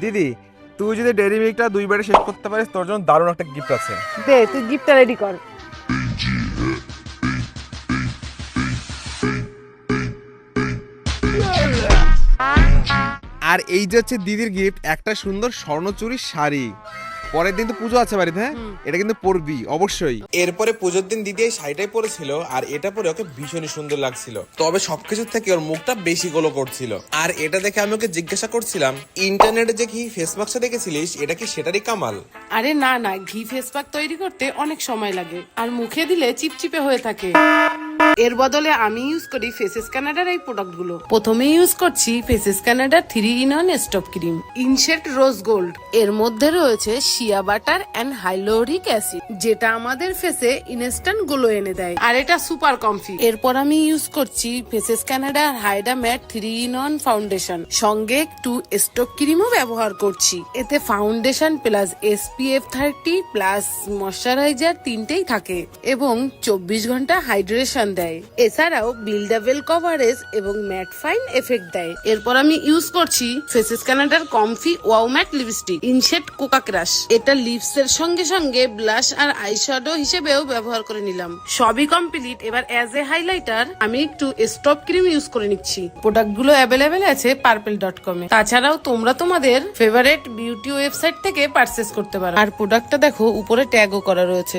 দিদি, তুই যদি ডেইরি মিল্কটা 2 বারে শেষ করতে পারিস তোর জন্য দারুণ একটা গিফট আছে। দে তুই গিফটটা রেডি কর। আর এই যে হচ্ছে দিদির গিফট, একটা সুন্দর স্বর্ণচুরির শাড়ি। পরের দিন তো পুজো আছে বাড়িতে, হ্যাঁ এটা কিন্তু পরবি অবশ্যই। এরপরে পুজোর দিন দিদি এই শাড়িটাই পরেছিল, আর এটা পরে ওকে ভীষণই সুন্দর লাগছিল। তবে সবকিছুর থেকে ওর মুখটা বেশি গোলো করছিল। আর এটা দেখে আমি ওকে জিজ্ঞাসা করছিলাম, ইন্টারনেটে যে ঘি ফেস মাস্কটা দেখেছিলিস, এটা কি সেটারই কামাল? আরে না না, ঘি ফেস প্যাক তৈরি করতে অনেক সময় লাগে আর মুখে দিলে চিপচিপে হয়ে থাকে। এর বদলে আমি ইউজ করি ফেসেস কানাডার এই প্রোডাক্টগুলো। প্রথমে ইউজ করছি ফেসেস কানাডার 3-in-1 stop cream in shade rose gold. এর মধ্যে রয়েছে shea butter and hyaluronic acid, যেটা আমাদের ফেসে ইনস্ট্যান্ট গ্লো এনে দেয়, আর এটা সুপার কমফি। এরপর আমি ইউজ করছি ফেসেস কানাডার হাইডা ম্যাট 3-in-1 ফাউন্ডেশন, সঙ্গে একটু স্টপ ক্রিমও ব্যবহার করছি। এতে foundation plus SPF 30 plus moisturiser তিনটেই থাকে এবং 24 ঘন্টা হাইড্রেশন দেয়। এছাড়াও বিল্ডাবেল কভারেজ এবং ম্যাট ফাইন এফেক্ট দেয়। এরপর আমি ইউজ করছি ফেসেস কানাডার comfy wow matte lipstick in shade coca crush. এটা লিপস এর সঙ্গে সঙ্গে ব্লাশ আর আইশ্যাডো হিসেবেও ব্যবহার করে নিলাম। সবই কমপ্লিট। এবার অ্যাজ এ হাইলাইটার আমি একটু স্টপ ক্রিম ইউজ করে নিচ্ছি। প্রোডাক্ট গুলো অ্যাভেলেবেল আছে purple.com এ। তাছাড়াও তোমরা তোমাদের ফেভারিট বিউটি ওয়েবসাইট থেকে পারচেস করতে পারো। আর প্রোডাক্টটা দেখো উপরে ট্যাগও করা রয়েছে।